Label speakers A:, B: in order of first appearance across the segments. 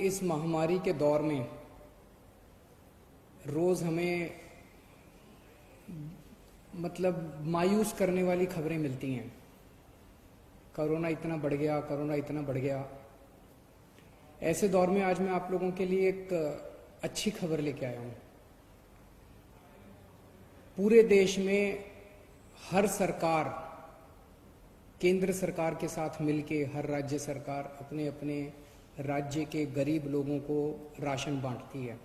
A: इस महामारी के दौर में रोज हमें मतलब मायूस करने वाली खबरें मिलती हैं। कोरोना इतना बढ़ गया, कोरोना इतना बढ़ गया। ऐसे दौर में आज मैं आप लोगों के लिए एक अच्छी खबर लेके आया हूं। पूरे देश में हर सरकार, केंद्र सरकार के साथ मिलके हर राज्य सरकार अपने अपने राज्य के गरीब लोगों को राशन बांटती है।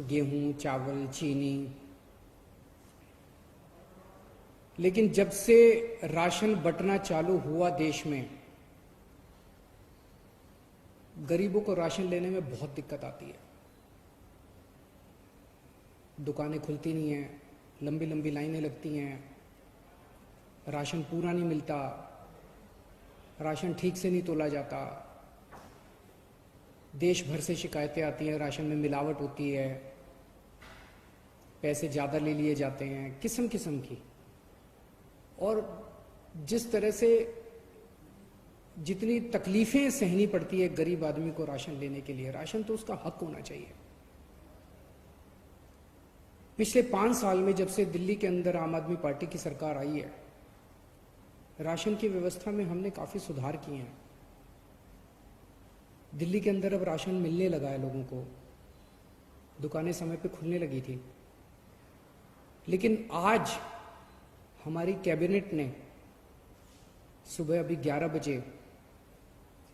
A: गेहूं, चावल, चीनी। लेकिन जब से राशन बंटना चालू हुआ देश में, गरीबों को राशन लेने में बहुत दिक्कत आती है। दुकानें खुलती नहीं हैं, लंबी लंबी लाइनें लगती हैं, राशन पूरा नहीं मिलता, राशन ठीक से नहीं तोला जाता। देश भर से शिकायतें आती हैं, राशन में मिलावट होती है, पैसे ज़्यादा ले लिए जाते हैं, किस्म किस्म की। और जिस तरह से जितनी तकलीफें सहनी पड़ती है गरीब आदमी को राशन लेने के लिए, राशन तो उसका हक होना चाहिए। पिछले 5 साल में जब से दिल्ली के अंदर आम आदमी पार्टी की सरकार आई है, राशन की व्यवस्था में हमने काफी सुधार किए हैं। दिल्ली के अंदर अब राशन मिलने लगा है लोगों को, दुकानें समय पे खुलने लगी थी। लेकिन आज हमारी कैबिनेट ने सुबह अभी 11 बजे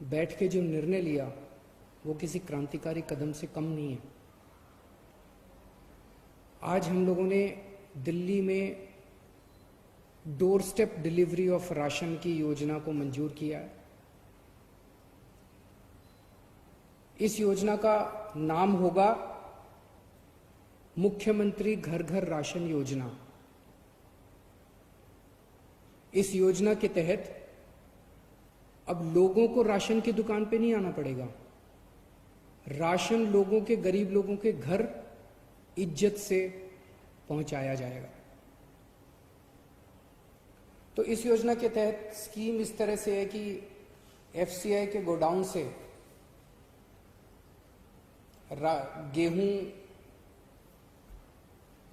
A: बैठ के जो निर्णय लिया, वो किसी क्रांतिकारी कदम से कम नहीं है। आज हम लोगों ने दिल्ली में door step delivery of ration की योजना को मंजूर किया है। इस योजना का नाम होगा मुख्यमंत्री घर घर राशन योजना। इस योजना के तहत अब लोगों को राशन की दुकान पे नहीं आना पड़ेगा। राशन लोगों के, गरीब लोगों के घर इज्जत से पहुंचाया जाएगा। तो इस योजना के तहत स्कीम इस तरह से है कि एफसीआई के गोडाउन से गेहूं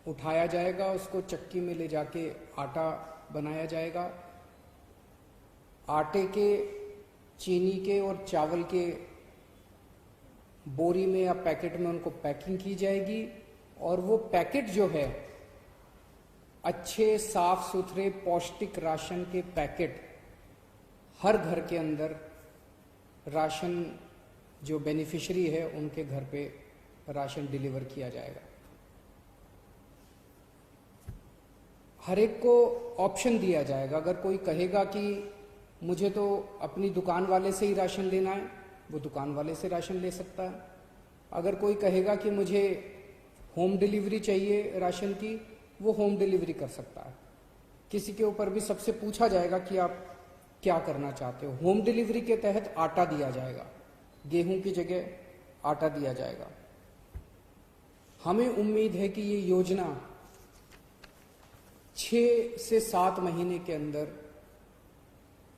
A: उठाया जाएगा, उसको चक्की में ले जाके आटा बनाया जाएगा। आटे के, चीनी के और चावल के बोरी में या पैकेट में उनको पैकिंग की जाएगी। और वो पैकेट जो है, अच्छे साफ सुथरे पौष्टिक राशन के पैकेट हर घर के अंदर राशन जो बेनिफिशियरी है उनके घर पे राशन डिलीवर किया जाएगा। हर एक को ऑप्शन दिया जाएगा। अगर कोई कहेगा कि मुझे तो अपनी दुकान वाले से ही राशन लेना है, वो दुकान वाले से राशन ले सकता है। अगर कोई कहेगा कि मुझे होम डिलीवरी चाहिए राशन की, वो होम डिलीवरी कर सकता है। किसी के ऊपर भी सबसे पूछा जाएगा कि आप क्या करना चाहते हो। होम डिलीवरी के तहत आटा दिया जाएगा, गेहूं की जगह आटा दिया जाएगा। हमें उम्मीद है कि ये योजना 6 से 7 महीने के अंदर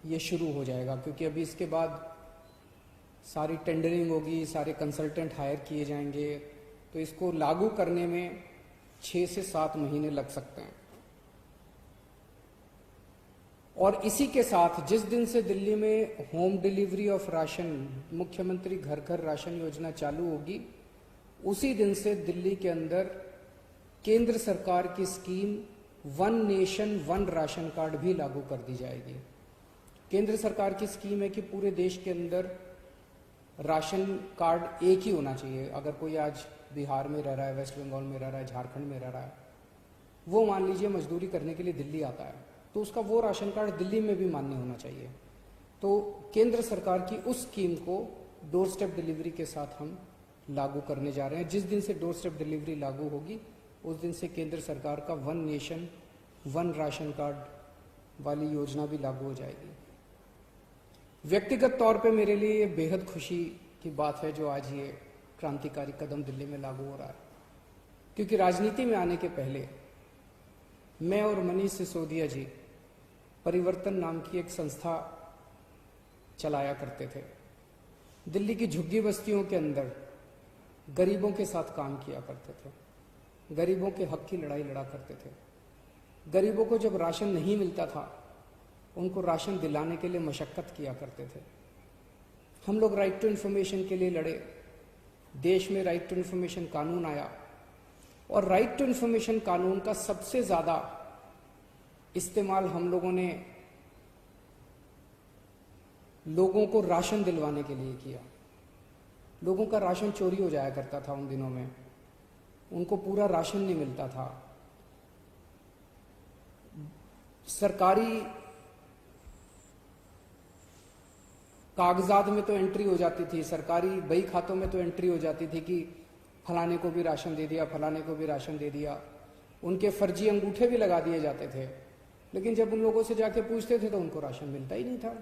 A: ये शुरू हो जाएगा, क्योंकि अभी इसके बाद सारी टेंडरिंग होगी, सारे कंसल्टेंट हायर किए जाएंगे। तो इसको लागू करने में 6 से 7 महीने लग सकते हैं। और इसी के साथ जिस दिन से दिल्ली में होम डिलीवरी ऑफ राशन, मुख्यमंत्री घर घर राशन योजना चालू होगी, उसी दिन से दिल्ली के अंदर केंद्र सरकार की scheme one nation one ration card भी लागू कर दी जाएगी। केंद्र सरकार की स्कीम है कि पूरे देश के अंदर राशन कार्ड एक ही होना चाहिए। अगर कोई आज बिहार में रह रहा है, वेस्ट बंगाल में रह रहा है, झारखंड में रह रहा है, वो मान लीजिए मजदूरी करने के लिए दिल्ली आता है, तो उसका वो राशन कार्ड दिल्ली में भी मान्य होना चाहिए। तो केंद्र सरकार की उस स्कीम को डोर स्टेप डिलीवरी के साथ हम लागू करने जा रहे हैं। जिस दिन से डोर स्टेप डिलीवरी लागू होगी, उस दिन से केंद्र सरकार का one nation one ration card वाली योजना भी लागू हो जाएगी। व्यक्तिगत तौर पे मेरे लिए ये बेहद खुशी की बात है जो आज ये क्रांतिकारी कदम दिल्ली में लागू हो रहा है, क्योंकि राजनीति में आने के पहले मैं और मनीष सिसोदिया जी परिवर्तन नाम की एक संस्था चलाया करते थे। दिल्ली की झुग्गी बस्तियों के अंदर गरीबों के साथ काम किया करते थे, गरीबों के हक की लड़ाई लड़ा करते थे। गरीबों को जब राशन नहीं मिलता था, उनको राशन दिलाने के लिए मशक्कत किया करते थे। हम लोग राइट टू इन्फॉर्मेशन के लिए लड़े, देश में राइट टू इन्फॉर्मेशन कानून आया, और राइट टू इन्फॉर्मेशन कानून का सबसे ज्यादा इस्तेमाल हम लोगों ने लोगों को राशन दिलवाने के लिए किया। लोगों का राशन चोरी हो जाया करता था उन दिनों में, उनको पूरा राशन नहीं मिलता था। सरकारी कागजात में तो एंट्री हो जाती थी, सरकारी बही खातों में तो एंट्री हो जाती थी कि फलाने को भी राशन दे दिया, फलाने को भी राशन दे दिया। उनके फर्जी अंगूठे भी लगा दिए जाते थे, लेकिन जब उन लोगों से जाके पूछते थे तो उनको राशन मिलता ही नहीं था।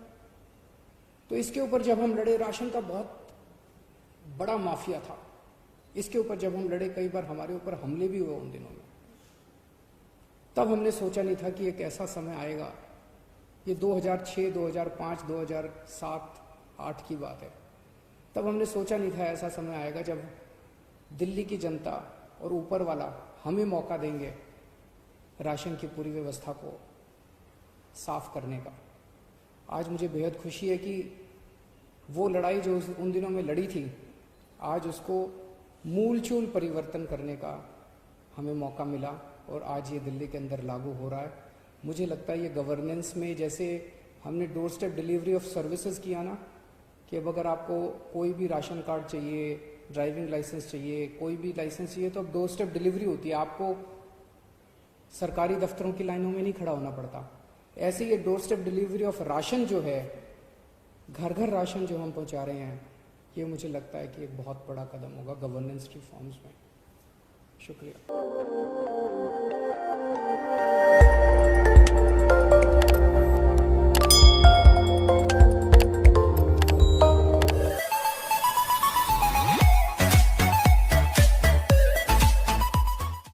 A: तो इसके ऊपर जब हम लड़े, राशन का बहुत बड़ा माफिया था, इसके ऊपर जब हम लड़े, कई बार हमारे ऊपर हमले भी हुए उन दिनों में। तब हमने सोचा नहीं था कि एक ऐसा समय आएगा, ये 2006, 2005, 2007, 2008 की बात है। तब हमने सोचा नहीं था ऐसा समय आएगा जब दिल्ली की जनता और ऊपर वाला हमें मौका देंगे राशन की पूरी व्यवस्था को साफ करने का। आज मुझे बेहद खुशी है कि वो लड़ाई जो उन दिनों में लड़ी थी, आज उसको मूलचूल परिवर्तन करने का हमें मौका मिला, और आज ये दिल्ली के अंदर लागू हो रहा है। मुझे लगता है ये गवर्नेंस में, जैसे हमने door step delivery of services किया ना, कि अब अगर आपको कोई भी राशन कार्ड चाहिए, ड्राइविंग लाइसेंस चाहिए, कोई भी लाइसेंस चाहिए, तो अब डोर स्टेप डिलीवरी होती है, आपको सरकारी दफ्तरों की लाइनों में नहीं खड़ा होना पड़ता। ऐसे ये door step delivery of ration जो है, घर घर राशन जो हम पहुंचा रहे हैं, ये मुझे लगता है कि एक बहुत बड़ा कदम होगा गवर्नेंस रिफॉर्म्स में। शुक्रिया।